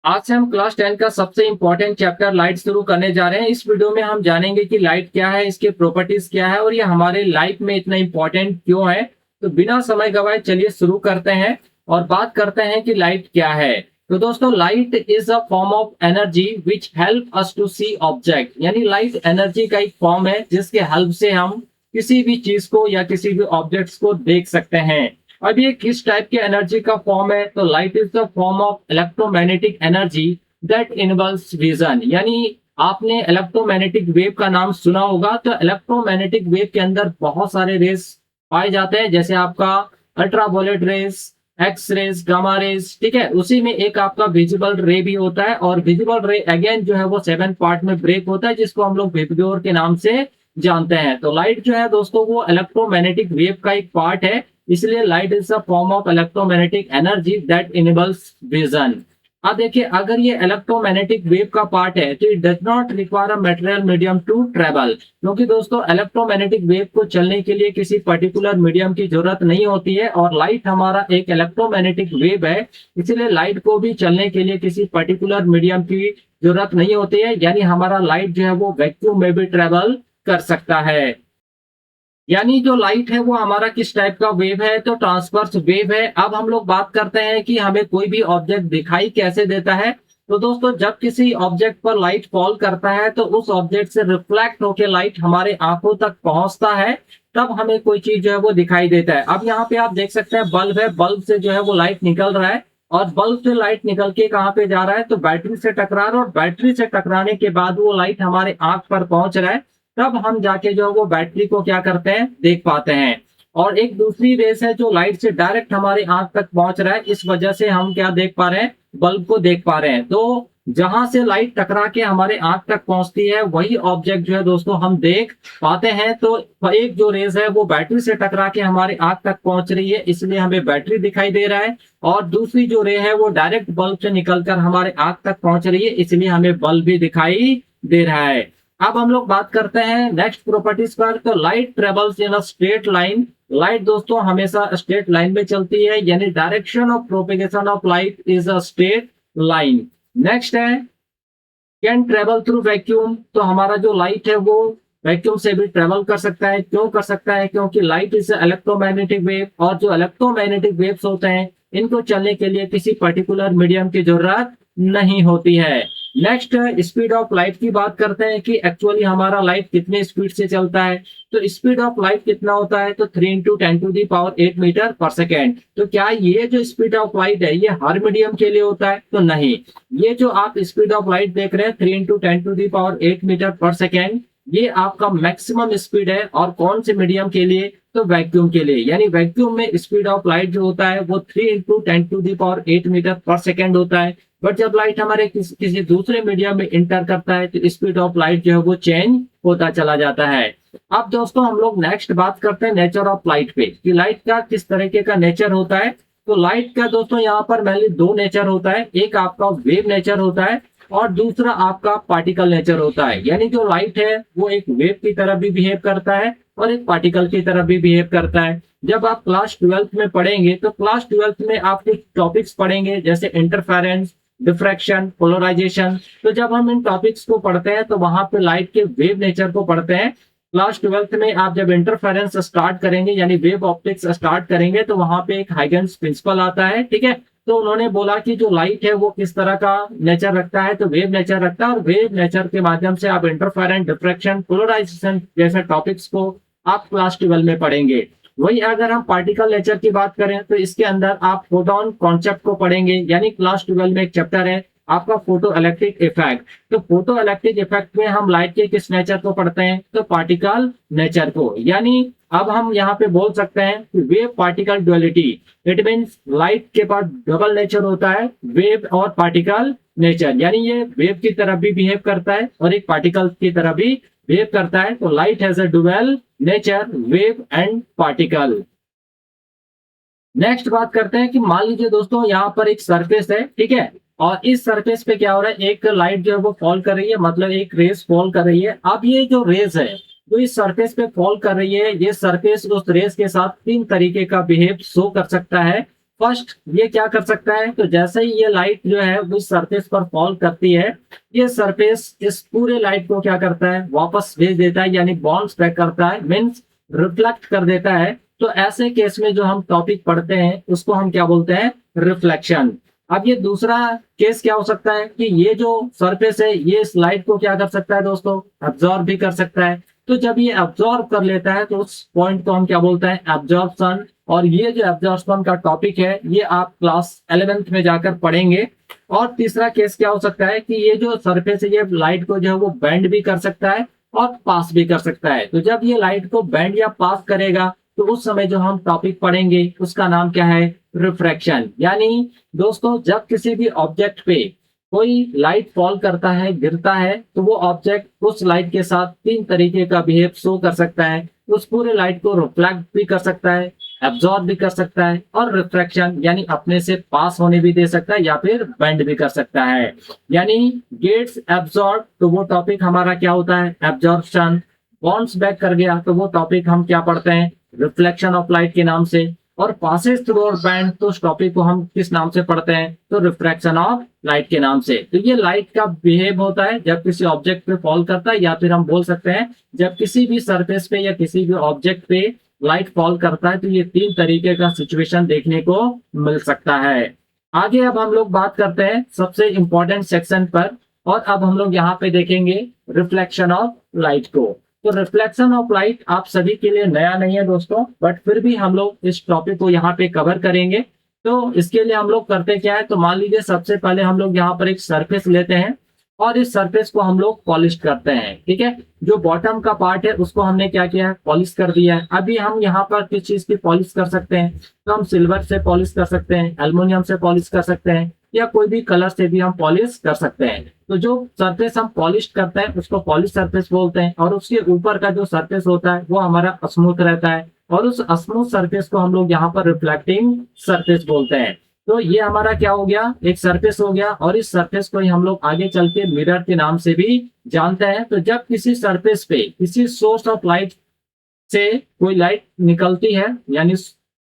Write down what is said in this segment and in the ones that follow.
आज से हम क्लास 10 का सबसे इंपॉर्टेंट चैप्टर लाइट शुरू करने जा रहे हैं। इस वीडियो में हम जानेंगे कि लाइट क्या है, इसके प्रॉपर्टीज क्या है और ये हमारे लाइफ में इतना इंपॉर्टेंट क्यों है। तो बिना समय गवाए चलिए शुरू करते हैं और बात करते हैं कि लाइट क्या है। तो दोस्तों, light is a form of energy which help us to see object. यानी लाइट एनर्जी का एक फॉर्म है जिसके हेल्प से हम किसी भी चीज को या किसी भी ऑब्जेक्ट्स को देख सकते हैं। अब ये किस टाइप की एनर्जी का फॉर्म है? तो light is the form of electromagnetic energy that involves vision. यानी आपने इलेक्ट्रोमैग्नेटिक वेव का नाम सुना होगा। तो इलेक्ट्रोमैग्नेटिक वेव के अंदर बहुत सारे रेस पाए जाते हैं, जैसे आपका ultraviolet rays, X rays, gamma rays. ठीक है, उसी में एक आपका विजिबल रे भी होता है और विजिबल रे अगेन जो है वो 7 पार्ट में ब्रेक होता है, जिसको हम लोग विबग्योर के नाम से जानते हैं। तो लाइट जो है दोस्तों वो इलेक्ट्रोमैग्नेटिक वेव का एक पार्ट है, इसलिए light is a form of electromagnetic energy that enables vision. अब देखिए, अगर ये इलेक्ट्रोमैग्नेटिक वेव का पार्ट है तो it does not require a material medium to travel, क्योंकि दोस्तों इलेक्ट्रोमैग्नेटिक वेव को चलने के लिए किसी पर्टिकुलर मीडियम की जरूरत नहीं होती है और लाइट हमारा एक इलेक्ट्रोमैग्नेटिक वेव है, इसलिए लाइट को भी चलने के लिए किसी पर्टिकुलर मीडियम की जरूरत नहीं होती है। यानी हमारा लाइट जो है वो वैक्यूम में भी ट्रेवल कर सकता है। यानी जो लाइट है वो हमारा किस टाइप का वेव है? तो ट्रांसवर्स वेव है। अब हम लोग बात करते हैं कि हमें कोई भी ऑब्जेक्ट दिखाई कैसे देता है। तो दोस्तों, जब किसी ऑब्जेक्ट पर लाइट फॉल करता है तो उस ऑब्जेक्ट से रिफ्लेक्ट होकर लाइट हमारे आंखों तक पहुंचता है, तब हमें कोई चीज जो है वो दिखाई देता है। अब यहाँ पे आप देख सकते हैं बल्ब है, बल्ब से जो है वो लाइट निकल रहा है और बल्ब से लाइट निकल के कहाँ पे जा रहा है? तो बैटरी से टकरा रहा है और बैटरी से टकराने के बाद वो लाइट हमारे आंख पर पहुंच रहा है, तब हम जाके जो है वो बैटरी को क्या करते हैं? देख पाते हैं। और एक दूसरी रेस है जो लाइट से डायरेक्ट हमारे आंख तक पहुंच रहा है, इस वजह से हम क्या देख पा रहे हैं? बल्ब को देख पा रहे हैं। तो जहां से लाइट टकरा के हमारे आंख तक पहुंचती है वही ऑब्जेक्ट जो है दोस्तों हम देख पाते हैं। तो एक जो रेस है वो बैटरी से टकरा के हमारे आंख तक पहुंच रही है, इसलिए हमें बैटरी दिखाई दे रहा है। और दूसरी जो रे है वो डायरेक्ट बल्ब से निकलकर हमारे आंख तक पहुंच रही है, इसलिए हमें बल्ब भी दिखाई दे रहा है। अब हम लोग बात करते हैं नेक्स्ट प्रॉपर्टीज पर। तो light travels in a straight line. Light दोस्तों हमेशा स्ट्रेट लाइन में चलती है, यानी direction of propagation of light is a straight line. Next है कैन ट्रेवल थ्रू वैक्यूम। तो हमारा जो लाइट है वो वैक्यूम से भी ट्रेवल कर सकता है। क्यों कर सकता है? क्योंकि लाइट इज इलेक्ट्रोमैग्नेटिक वेव और जो इलेक्ट्रोमैग्नेटिक वेव्स होते हैं इनको चलने के लिए किसी पर्टिकुलर मीडियम की जरूरत नहीं होती है। नेक्स्ट स्पीड ऑफ लाइट की बात करते हैं कि एक्चुअली हमारा लाइट कितने स्पीड से चलता है। तो स्पीड ऑफ लाइट कितना होता है? तो 3 इंटू 10⁸ मीटर पर सेकेंड। तो क्या ये जो स्पीड ऑफ लाइट है ये हर मीडियम के लिए होता है? तो नहीं। ये जो आप स्पीड ऑफ लाइट देख रहे हैं 3 इंटू 10⁸ मीटर पर सेकेंड, ये आपका मैक्सिमम स्पीड है। और कौन से मीडियम के लिए? तो वैक्यूम के लिए। यानी वैक्यूम में स्पीड ऑफ लाइट जो होता है वो 3 इंटू 10⁸ मीटर पर सेकेंड होता है। बट जब लाइट हमारे किसी दूसरे मीडियम में इंटर करता है तो स्पीड ऑफ लाइट जो है वो चेंज होता चला जाता है। अब दोस्तों हम लोग नेक्स्ट बात करते हैं नेचर ऑफ लाइट पे, कि लाइट का किस तरीके का नेचर होता है। तो लाइट का दोस्तों यहाँ पर मेनली दो नेचर होता है, एक आपका वेव नेचर होता है और दूसरा आपका पार्टिकल नेचर होता है। यानी जो लाइट है वो एक वेव की तरह भी बिहेव करता है और एक पार्टिकल की तरह भी बिहेव करता है। जब आप क्लास 12th में पढ़ेंगे तो क्लास 12th में आप कुछ टॉपिक्स पढ़ेंगे, जैसे इंटरफेरेंस, डिफ्रैक्शन, पोलराइजेशन। तो जब हम इन टॉपिक्स को पढ़ते हैं तो वहां पे लाइट के वेव नेचर को पढ़ते हैं। क्लास 12th में आप जब इंटरफेरेंस स्टार्ट करेंगे यानी वेव ऑप्टिक्स स्टार्ट करेंगे तो वहां पे एक हाइगेंस प्रिंसिपल आता है। ठीक है, तो उन्होंने बोला कि जो लाइट है वो किस तरह का नेचर रखता है, तो वेव नेचर रखता है और वेव नेचर के माध्यम से आप इंटरफेरेंस, डिफ्रैक्शन, पोलराइजेशन जैसे टॉपिक्स को आप क्लास 12 में पढ़ेंगे। वही अगर हम पार्टिकल नेचर की बात करें तो इसके अंदर आप फोटोन कॉन्सेप्ट को पढ़ेंगे। यानी क्लास 12 में एक चैप्टर है आपका फोटो इलेक्ट्रिक इफेक्ट। तो फोटो इलेक्ट्रिक इफेक्ट में हम लाइट के किस नेचर को पढ़ते हैं? तो पार्टिकल नेचर को। यानी अब हम यहाँ पे बोल सकते हैं कि wave particle duality. It means light के पास डबल नेचर होता है, वेव और पार्टिकल नेचर। यानी ये वेव की तरह भी बिहेव करता है और एक पार्टिकल की तरह भी बिहेव करता है। तो light has a dual nature, wave and particle. Next बात करते हैं कि मान लीजिए दोस्तों यहाँ पर एक सरफेस है, ठीक है, और इस सरफेस पे क्या हो रहा है? एक लाइट जो है वो फॉल कर रही है, मतलब एक रेस फॉल कर रही है। अब ये जो रेस है जो इस सरफेस पे फॉल कर रही है, ये सरफेस उस रेस के साथ तीन तरीके का बिहेव शो कर सकता है। फर्स्ट ये क्या कर सकता है, तो जैसे ही ये लाइट जो है उस सरफेस पर फॉल करती है, ये सरफेस इस पूरे लाइट को क्या करता है, वापस भेज देता है, यानी बाउंस बैक करता है, मीन्स रिफ्लेक्ट कर देता है। तो ऐसे केस में जो हम टॉपिक पढ़ते हैं उसको हम क्या बोलते हैं, रिफ्लेक्शन। अब ये दूसरा केस क्या हो सकता है कि ये जो सरफेस है ये इस लाइट को क्या कर सकता है दोस्तों, एब्जॉर्ब भी कर सकता है। तो जब ये एब्जॉर्ब कर लेता है तो उस पॉइंट को हम क्या बोलते हैं, एब्जॉर्प्शन। और ये जो एब्जॉर्प्शन का टॉपिक है ये आप क्लास 11th में जाकर पढ़ेंगे। और तीसरा केस क्या हो सकता है कि ये जो सरफेस है ये लाइट को जो है वो बेंड भी कर सकता है और पास भी कर सकता है। तो जब ये लाइट को बेंड या पास करेगा तो उस समय जो हम टॉपिक पढ़ेंगे उसका नाम क्या है, रिफ्रैक्शन। यानी दोस्तों जब किसी भी ऑब्जेक्ट पे कोई लाइट फॉल करता है, गिरता है, तो वो ऑब्जेक्ट उस लाइट के साथ तीन तरीके का बिहेव शो कर सकता है। उस पूरे लाइट को रिफ्लेक्ट भी कर सकता है, एब्जॉर्ब भी कर सकता है, और रिफ्रैक्शन यानी अपने से पास होने भी दे सकता है या फिर बेंड भी कर सकता है। यानी गेट्स एब्जॉर्ब, तो वो टॉपिक हमारा क्या होता है, एब्जॉर्प्शन। बाउंस बैक कर गया तो वो टॉपिक हम क्या पढ़ते हैं, रिफ्लेक्शन ऑफ लाइट के नाम से। और पासेस थ्रू और बैंड, तो उस टॉपिक को हम किस नाम से पढ़ते हैं, तो रिफ्रैक्शन ऑफ लाइट के नाम से। तो ये लाइट का बिहेव होता है जब किसी ऑब्जेक्ट पे फॉल करता है, या फिर हम बोल सकते हैं जब किसी भी सरफेस पे या किसी भी ऑब्जेक्ट पे लाइट फॉल करता है। तो ये तीन तरीके का सिचुएशन देखने को मिल सकता है। आगे अब हम लोग बात करते हैं सबसे इंपॉर्टेंट सेक्शन पर, और अब हम लोग यहाँ पे देखेंगे रिफ्लेक्शन ऑफ लाइट को। तो रिफ्लेक्शन ऑफ लाइट आप सभी के लिए नया नहीं है दोस्तों, बट फिर भी हम लोग इस टॉपिक को यहाँ पे कवर करेंगे। तो इसके लिए हम लोग करते क्या है, तो मान लीजिए सबसे पहले हम लोग यहाँ पर एक सरफेस लेते हैं और इस सरफेस को हम लोग पॉलिश करते हैं। ठीक है, जो बॉटम का पार्ट है उसको हमने क्या किया है, पॉलिश कर दिया है। अभी हम यहाँ पर किस चीज की पॉलिश कर सकते हैं, तो हम सिल्वर से पॉलिश कर सकते हैं, एल्युमिनियम से पॉलिश कर सकते हैं, या कोई भी कलर से भी हम पॉलिश कर सकते हैं। तो जो सरफेस हम पॉलिश करते हैं उसको पॉलिश सरफेस बोलते हैं, और उसके ऊपर का जो सरफेस होता है वो हमारा स्मूथ रहता है, और उस स्मूथ सरफेस को हम लोग यहाँ पर रिफ्लेक्टिंग सरफेस बोलते हैं। तो ये हमारा क्या हो गया, एक सरफेस हो गया, और इस सरफेस को ही हम लोग आगे चल के मिरर के नाम से भी जानते हैं। तो जब किसी सरफेस पे किसी सोर्स ऑफ लाइट से कोई लाइट निकलती है, यानी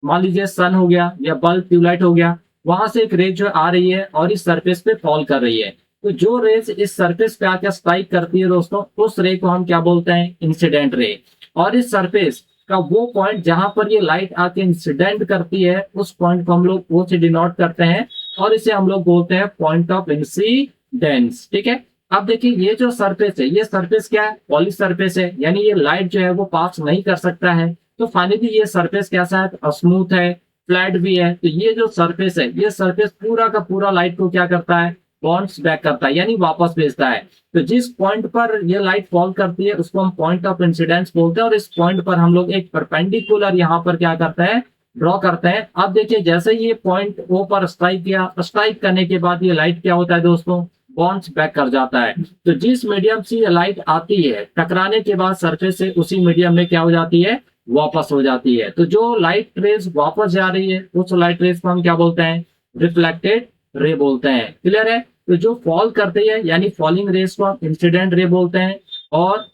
मान लीजिए सन हो गया या बल्ब ट्यूबलाइट हो गया, वहां से एक रेज जो आ रही है और इस सरफेस पे फॉल कर रही है। तो जो रेज इस सरफेस पे आकर स्ट्राइक करती है दोस्तों, उस रे को हम क्या बोलते हैं, इंसिडेंट रे। और इस सरफेस का वो पॉइंट जहां पर ये लाइट आके इंसिडेंट करती है, उस पॉइंट को हम लोग ओ से डिनोट करते हैं, और इसे हम लोग बोलते हैं पॉइंट ऑफ इंसिडेंस। ठीक है, अब देखिए ये जो सरफेस है, ये सरफेस क्या है, पॉलिश सरफेस है, यानी ये लाइट जो है वो पास नहीं कर सकता है। तो फाइनली ये सरफेस कैसा है, स्मूथ है, फ्लैट भी है। तो ये जो सरफेस है, ये सरफेस पूरा का पूरा लाइट को क्या करता है, बाउंस बैक करता है, यानी वापस भेजता है। तो जिस पॉइंट पर ये लाइट फॉल करती है उसको हम पॉइंट ऑफ इंसिडेंस बोलते हैं, और इस पॉइंट पर हम लोग एक परपेंडिकुलर यहाँ पर क्या करते हैं, ड्रॉ करते हैं। अब देखिए जैसे ये पॉइंट ओ पर स्ट्राइक किया, स्ट्राइक करने के बाद ये लाइट क्या होता है दोस्तों, बाउंस बैक कर जाता है। तो जिस मीडियम से ये लाइट आती है, टकराने के बाद सरफेस से उसी मीडियम में क्या हो जाती है, वापस हो जाती है। तो जो लाइट रेज वापस जा रही है उस लाइट रेज को हम क्या बोलते हैं, रिफ्लेक्टेड रे बोलते हैं। क्लियर है, तो जो फॉल करते हैं यानी फॉलिंग रेज को हम इंसिडेंट रे बोलते हैं, और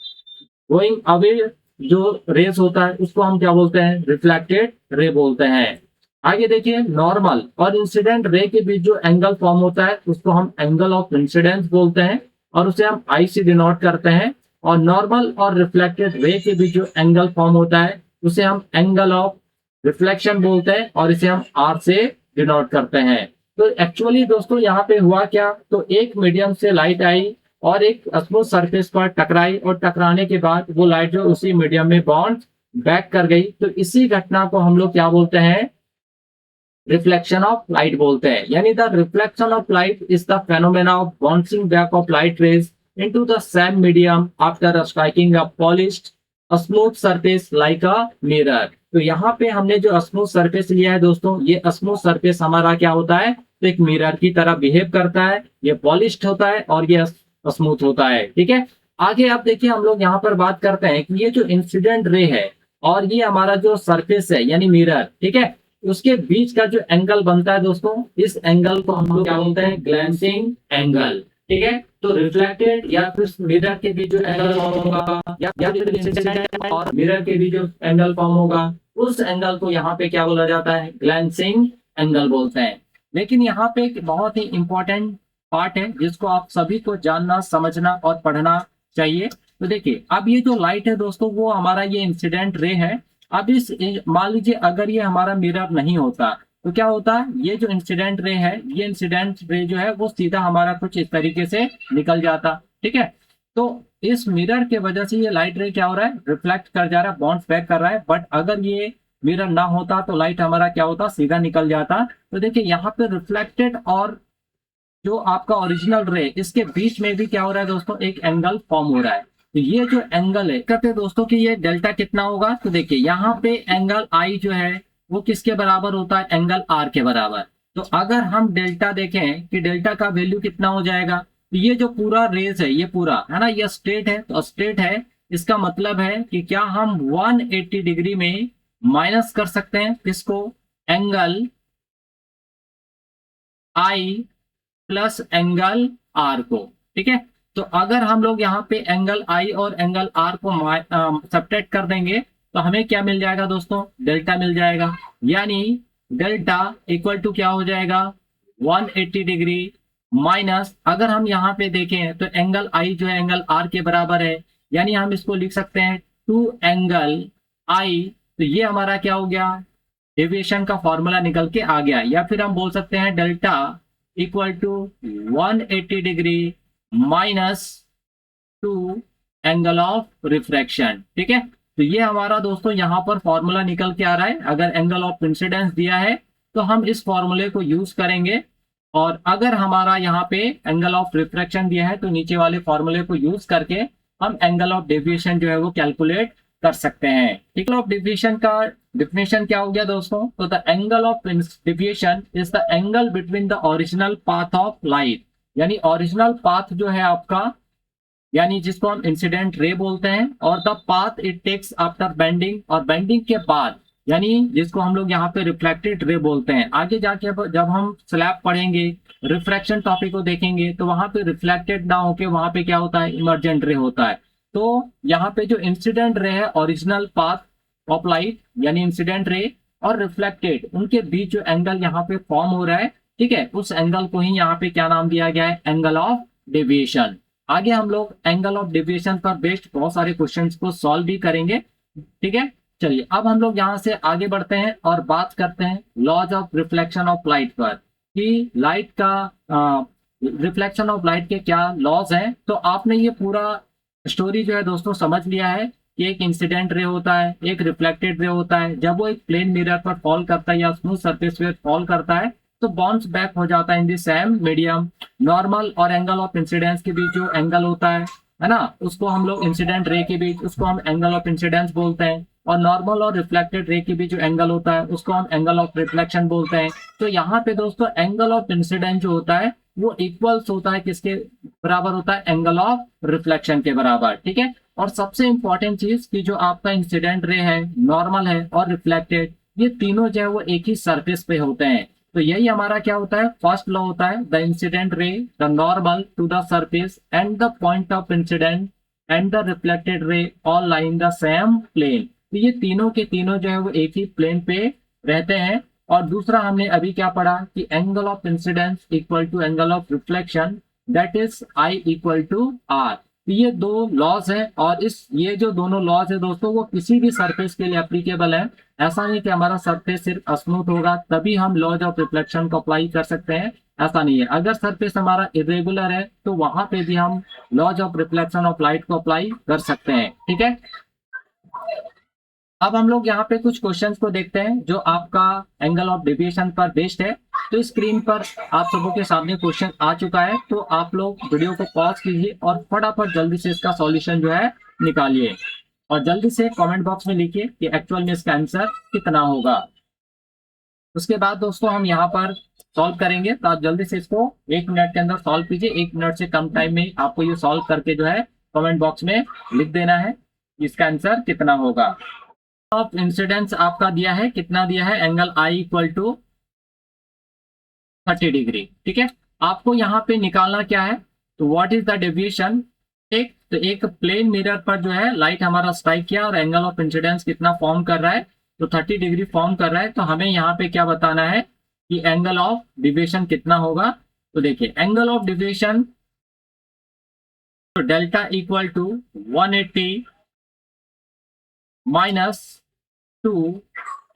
गोइंग अवे जो रेज होता है उसको हम क्या बोलते हैं, रिफ्लेक्टेड रे बोलते हैं। आगे देखिए, नॉर्मल और इंसिडेंट रे के बीच जो एंगल फॉर्म होता है उसको हम एंगल ऑफ इंसिडेंस बोलते हैं, और उसे हम आई से डिनोट करते हैं। और नॉर्मल और रिफ्लेक्टेड रे के बीच जो एंगल फॉर्म होता है उसे हम एंगल ऑफ रिफ्लेक्शन बोलते हैं, और इसे हम आर से डिनोट करते हैं। तो एक्चुअली दोस्तों यहाँ पे हुआ क्या, तो एक मीडियम से लाइट आई और एक स्मूथ सरफेस पर टकराई, और टकराने के बाद वो लाइट जो उसी मीडियम में बाउंस बैक कर गई। तो इसी घटना को हम लोग क्या बोलते हैं, रिफ्लेक्शन ऑफ लाइट बोलते हैं। यानी the reflection of light is the phenomena of bouncing back of light rays into the same medium after striking a polished a smooth surface like a mirror। तो यहाँ पे हमने जो स्मूथ सरफेस लिया है दोस्तों, ये स्मूथ सरफेस हमारा क्या होता है, तो एक मिरर की तरह बिहेव करता है, ये पॉलिश्ड होता है और ये स्मूथ होता है। ठीक है, आगे आप देखिए हम लोग यहाँ पर बात करते हैं कि ये जो इंसिडेंट रे है और ये हमारा जो सरफेस है यानी मिरर, ठीक है, उसके बीच का जो एंगल बनता है दोस्तों, इस एंगल को हम लोग क्या बोलते हैं, ग्लैंसिंग एंगल। ठीक है, तो रिफ्लेक्टेड या फिर मिरर के बीच जो एंगल फॉर्म होगा, या फिर इंसिडेंट और मिरर के बीच जो एंगल फॉर्म होगा, उस एंगल को यहाँ पे क्या बोला जाता है, ग्लैंसिंग एंगल बोलते हैं। लेकिन यहाँ पे एक बहुत ही इंपॉर्टेंट पार्ट है जिसको आप सभी को जानना, समझना और पढ़ना चाहिए। तो देखिए, अब ये जो लाइट है दोस्तों, वो हमारा ये इंसिडेंट रे है। अब इस मान लीजिए अगर ये हमारा मिरर नहीं होता तो क्या होता, ये जो इंसिडेंट रे है, ये इंसिडेंट रे जो है वो सीधा हमारा कुछ इस तरीके से निकल जाता। ठीक है, तो इस मिरर के वजह से ये लाइट रे क्या हो रहा है, रिफ्लेक्ट कर जा रहा है, बाउंस बैक कर रहा है। बट अगर ये मिरर ना होता तो लाइट हमारा क्या होता, सीधा निकल जाता। तो देखिए यहाँ पे रिफ्लेक्टेड और जो आपका ओरिजिनल रे, इसके बीच में भी क्या हो रहा है दोस्तों, एक एंगल फॉर्म हो रहा है। तो ये जो एंगल है, कहते हैं दोस्तों कि ये डेल्टा कितना होगा, तो देखिए यहाँ पे एंगल आई जो है वो किसके बराबर होता है, एंगल आर के बराबर। तो अगर हम डेल्टा देखें कि डेल्टा का वैल्यू कितना हो जाएगा, तो ये जो पूरा रेज है, ये पूरा है ना, ये स्ट्रेट है, तो स्ट्रेट है, इसका मतलब है कि क्या हम 180 डिग्री में माइनस कर सकते हैं किसको, angle I plus angle R को। ठीक है, तो अगर हम लोग यहाँ पे एंगल आई और एंगल आर को सब्ट्रैक्ट कर देंगे तो हमें क्या मिल जाएगा दोस्तों, डेल्टा मिल जाएगा। यानी डेल्टा इक्वल टू क्या हो जाएगा, 180 डिग्री माइनस, अगर हम यहाँ पे देखें तो एंगल आई जो है एंगल आर के बराबर है, यानी हम इसको लिख सकते हैं 2 एंगल आई। तो ये हमारा क्या हो गया, डेविएशन का फॉर्मूला निकल के आ गया। या फिर हम बोल सकते हैं delta equal to 180 degree minus 2 angle of refraction. ठीक है, तो ये हमारा दोस्तों यहाँ पर फॉर्मूला निकल के आ रहा है। अगर एंगल ऑफ इंसिडेंस दिया है तो हम इस फॉर्मूले को यूज करेंगे, और अगर हमारा यहाँ पे एंगल ऑफ रिफ्रैक्शन दिया है तो नीचे वाले फॉर्मूले को यूज करके हम एंगल ऑफ डेविएशन जो है वो कैलकुलेट कर सकते हैं। एंगल ऑफ डेविएशन का डिफिनेशन क्या हो गया दोस्तों, तो the angle of deviation is the angle between the original path of light, यानी ओरिजिनल पाथ जो है आपका, यानी जिसको हम इंसिडेंट रे बोलते हैं, और the path it takes after bending, और बेंडिंग के बाद, यानी जिसको हम लोग यहाँ पे रिफ्लेक्टेड रे बोलते हैं। आगे जाके जब हम स्लैब पढ़ेंगे, रिफ्रैक्शन टॉपिक को देखेंगे, तो वहां पे रिफ्लेक्टेड ना होके वहां पे क्या होता है, इमर्जेंट रे होता है। तो यहाँ पे जो इंसिडेंट रे है, ओरिजिनल पाथ ऑफ लाइट यानी इंसिडेंट रे, और रिफ्लेक्टेड, उनके बीच जो एंगल यहाँ पे फॉर्म हो रहा है, ठीक है, उस एंगल को ही यहाँ पे क्या नाम दिया गया है, एंगल ऑफ डेविएशन। आगे हम लोग एंगल ऑफ डेविएशन पर बेस्ड बहुत सारे क्वेश्चंस को सॉल्व भी करेंगे। ठीक है, चलिए अब हम लोग यहाँ से आगे बढ़ते हैं और बात करते हैं laws of reflection of light पर, कि लाइट का रिफ्लेक्शन ऑफ लाइट के क्या लॉज हैं। तो आपने ये पूरा स्टोरी जो है दोस्तों समझ लिया है कि एक इंसिडेंट रे होता है, एक रिफ्लेक्टेड रे होता है। जब वो एक प्लेन मिरर पर फॉल करता है या स्मूथ सरफेस पे फॉल करता है तो बाउंस बैक हो जाता है इन द सेम मीडियम। नॉर्मल और एंगल ऑफ इंसिडेंस के बीच जो एंगल होता है ना, उसको हम लोग इंसिडेंट रे के बीच, उसको हम एंगल ऑफ इंसिडेंस बोलते हैं। और नॉर्मल और रिफ्लेक्टेड रे के बीच जो एंगल होता है उसको हम एंगल ऑफ रिफ्लेक्शन बोलते हैं। तो यहाँ पे दोस्तों एंगल ऑफ इंसिडेंस जो होता है वो इक्वल्स होता है किसके बराबर होता है, एंगल ऑफ रिफ्लेक्शन के बराबर। ठीक है, और सबसे इंपॉर्टेंट चीज कि जो आपका इंसिडेंट रे है, नॉर्मल है और रिफ्लेक्टेड, ये तीनों जो है वो एक ही सरफेस पे होते हैं। तो यही हमारा क्या होता है, फर्स्ट लॉ होता है, the incident ray the normal to the surface and the point of incident and the reflected ray all lie in the same plane. तो ये तीनों के तीनों जो है वो एक ही प्लेन पे रहते हैं। और दूसरा हमने अभी क्या पढ़ा कि angle of incidence equal to angle of reflection, that is I equal to R. तो ये दो लॉज है, और ये जो दोनों लॉज है दोस्तों वो किसी भी सरफेस के लिए एप्लीकेबल है। ऐसा नहीं कि हमारा सरफेस सिर्फ स्मूथ होगा तभी हम लॉज ऑफ रिफ्लेक्शन को अप्लाई कर सकते हैं, ऐसा नहीं है। अगर सरफेस हमारा इरेगुलर है तो वहां पे भी हम laws of reflection of light को अप्लाई कर सकते हैं। ठीक है, अब हम लोग यहाँ पे कुछ क्वेश्चंस को देखते हैं जो आपका एंगल ऑफ डेविएशन पर बेस्ड है। तो स्क्रीन पर आप सबों के सामने क्वेश्चन आ चुका है, तो आप लोग वीडियो को पॉज कीजिए और फटाफट जल्दी से इसका सॉल्यूशन जो है निकालिए, और जल्दी से कमेंट बॉक्स में लिखिए कि एक्चुअल में इसका आंसर कितना होगा। उसके बाद दोस्तों हम यहाँ पर सॉल्व करेंगे, तो आप जल्दी से इसको 1 मिनट के अंदर सॉल्व कीजिए। 1 मिनट से कम टाइम में आपको ये सॉल्व करके जो है कमेंट बॉक्स में लिख देना है इसका आंसर कितना होगा। ऑफ इंसिडेंस आपका दिया है, कितना दिया है, angle I equal to 30 degree. ठीक है, आपको यहाँ पे निकालना क्या है, तो व्हाट इज द डेविएशन। ठीक, तो एक प्लेन मिरर पर जो है लाइट हमारा स्ट्राइक किया और एंगल ऑफ इंसिडेंस कितना फॉर्म कर रहा है, तो 30 डिग्री फॉर्म कर रहा है। तो हमें यहाँ पे क्या बताना है कि एंगल ऑफ डिविएशन कितना होगा। तो देखिए एंगल ऑफ डिविएशन, तो delta equal to 180 minus 2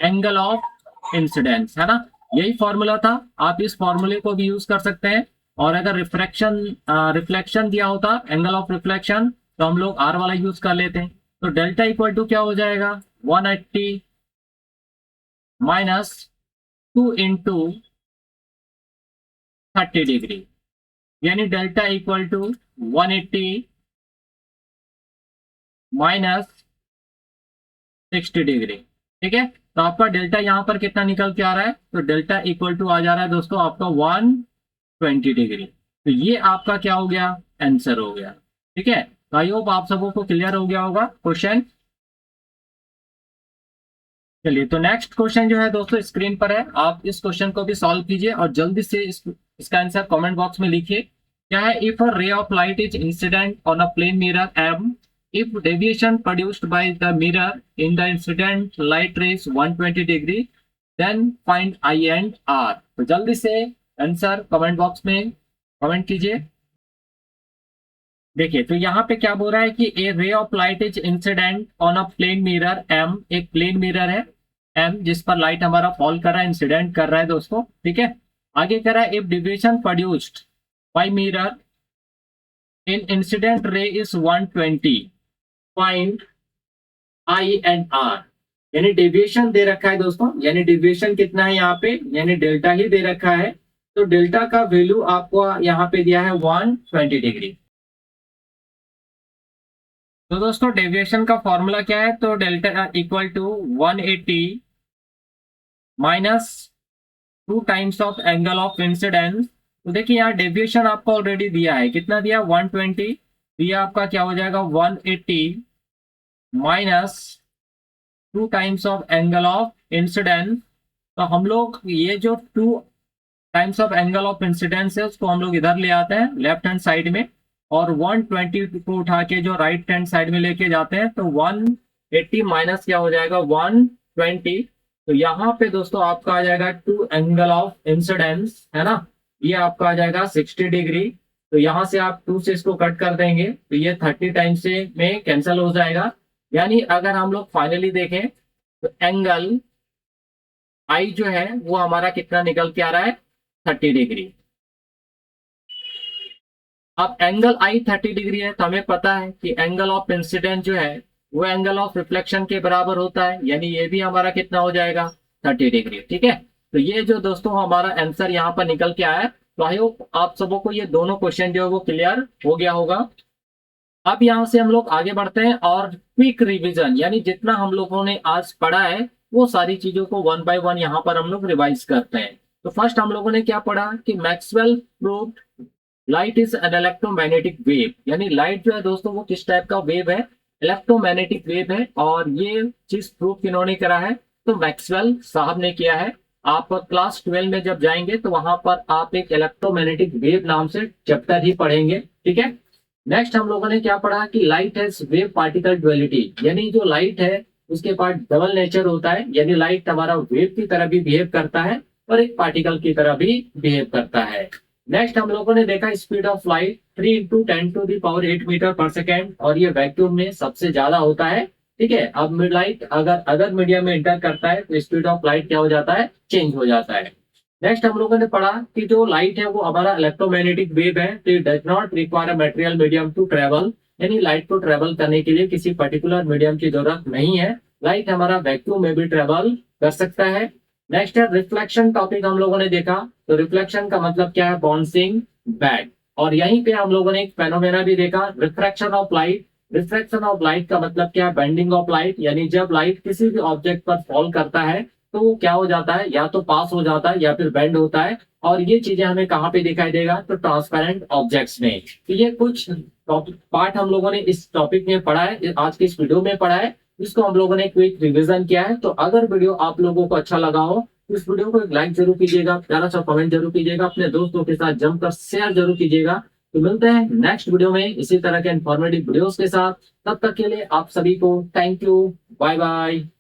angle of incidence, है ना। यही फॉर्मूला था, आप इस फॉर्मूले को भी यूज कर सकते हैं। और अगर रिफ्लेक्शन दिया होता, एंगल ऑफ रिफ्लेक्शन, तो हम लोग आर वाला यूज कर लेते हैं। तो डेल्टा इक्वल टू क्या हो जाएगा, 180 माइनस 2 इंटू 30 डिग्री, यानी delta equal to 180 minus 60 degree. ठीक है, तो आपका डेल्टा यहां पर कितना निकल के आ रहा है, तो डेल्टा इक्वल टू आ जा रहा है दोस्तों आपका 120 डिग्री। तो ये आपका क्या हो गया, आंसर हो गया। ठीक है, तो आई होप आप सबों को क्लियर हो गया होगा क्वेश्चन। चलिए, तो नेक्स्ट क्वेश्चन जो है दोस्तों स्क्रीन पर है, आप इस क्वेश्चन को भी सॉल्व कीजिए और जल्दी से इसका आंसर कमेंट बॉक्स में लिखिए। क्या है, if a ray of light is incident on a plane mirror M, if deviation produced by the mirror in the incident light ray is 120 degree, then find I and R। तो जल्दी से answer comment box में comment कीजिए। देखिए, तो यहाँ पे क्या बोल रहा है कि a ray of light is incident on a plane mirror M, एक प्लेन मिरर है एम जिस पर लाइट हमारा फॉल कर रहा है, इंसिडेंट कर रहा है दोस्तों। ठीक है, आगे कह रहा है if deviation produced by mirror in incident ray is 120, find I and R. यानी डेविएशन दे रखा है दोस्तों, यानी डेविएशन कितना है यहाँ पे, यानी डेल्टा ही दे रखा है। तो डेल्टा का वैल्यू आपको यहाँ पे दिया है 120 डिग्री। तो दोस्तों डेविएशन का फॉर्मूला क्या है, तो delta equal to 180 minus 2 times of angle of incidence. तो देखिए यहाँ डेविएशन आपको ऑलरेडी दिया है, कितना दिया, 120। ये आपका क्या हो जाएगा, 180 minus 2 times of angle of incidence. तो हम लोग ये जो 2 times of angle of incidence है उसको हम लोग इधर ले आते हैं लेफ्ट हैंड साइड में, और 120 को उठा के जो राइट हैंड साइड में लेके जाते हैं, तो 180 माइनस क्या हो जाएगा, 120। तो यहाँ पे दोस्तों आपका आ जाएगा 2 एंगल ऑफ इंसिडेंस, है ना, ये आपका आ जाएगा 60 डिग्री। तो यहां से आप 2 से इसको कट कर देंगे तो ये 30 टाइम्स से में कैंसिल हो जाएगा। यानी अगर हम लोग फाइनली देखें तो एंगल आई जो है वो हमारा कितना निकल के आ रहा है, 30 डिग्री। अब एंगल आई 30 डिग्री है, तो हमें पता है कि एंगल ऑफ इंसिडेंट जो है वो एंगल ऑफ रिफ्लेक्शन के बराबर होता है, यानी ये भी हमारा कितना हो जाएगा, 30 डिग्री। ठीक है, तो ये जो दोस्तों हमारा आंसर यहाँ पर निकल के आया है। तो आई होप आप सबों को ये दोनों क्वेश्चन जो है वो क्लियर हो गया होगा। अब यहाँ से हम लोग आगे बढ़ते हैं और क्विक रिवीजन, यानी जितना हम लोगों ने आज पढ़ा है वो सारी चीजों को 1 बाय 1 यहाँ पर हम लोग रिवाइज करते हैं। तो फर्स्ट हम लोगों ने क्या पढ़ा कि Maxwell proved light is an electromagnetic wave, यानी लाइट जो है दोस्तों वो किस टाइप का वेव है, इलेक्ट्रोमैग्नेटिक वेव है। और ये चीज प्रूव किन्होंने करा है, तो मैक्सवेल साहब ने किया है। आप क्लास 12 में जब जाएंगे तो वहां पर आप एक इलेक्ट्रोमैग्नेटिक वेव नाम से चैप्टर ही पढ़ेंगे। ठीक है, नेक्स्ट हम लोगों ने क्या पढ़ा कि light has wave particle duality, यानी जो लाइट है उसके पास डबल नेचर होता है, यानी लाइट हमारा वेव की तरह भी बिहेव करता है और एक पार्टिकल की तरह भी बिहेव करता है। नेक्स्ट हम लोगों ने देखा स्पीड ऑफ लाइट 3 × 10⁸ मीटर पर सेकेंड, और ये वैक्यूम में सबसे ज्यादा होता है। ठीक है, अब लाइट अगर मीडियम में इंटर करता है तो स्पीड ऑफ लाइट क्या हो जाता है, चेंज हो जाता है। नेक्स्ट हम लोगों ने पढ़ा कि जो लाइट है वो हमारा इलेक्ट्रोमैग्नेटिक वेव है, तो it does not require a material medium to travel, यानी लाइट को ट्रेवल करने के लिए किसी पर्टिकुलर मीडियम की जरूरत नहीं है, लाइट हमारा वैक्यूम में भी ट्रेवल कर सकता है। नेक्स्ट है रिफ्लेक्शन टॉपिक हम लोगों ने देखा, तो रिफ्लेक्शन का मतलब क्या है, बाउंसिंग बैक। और यहीं पे हम लोगों ने एक फेनोमेना भी देखा, refraction of light. Refraction of light का मतलब क्या है, बेंडिंग ऑफ लाइट, यानी जब लाइट किसी भी ऑब्जेक्ट पर फॉल करता है तो वो क्या हो जाता है, या तो पास हो जाता है या फिर बेंड होता है। और ये चीजें हमें कहाँ पे दिखाई देगा, तो ट्रांसपेरेंट ऑब्जेक्ट्स में। तो ये कुछ पार्ट हम लोगों ने इस टॉपिक में पढ़ा है, आज के इस वीडियो में पढ़ा है, जिसको हम लोगों ने क्विक रिवीजन किया है। तो अगर वीडियो आप लोगों को अच्छा लगा हो तो इस वीडियो को एक लाइक जरूर कीजिएगा, प्यारा सा कमेंट जरूर कीजिएगा, अपने दोस्तों के साथ जमकर शेयर जरूर कीजिएगा। तो मिलते हैं नेक्स्ट वीडियो में इसी तरह के इंफॉर्मेटिव वीडियोस के साथ। तब तक के लिए आप सभी को थैंक यू, बाय बाय।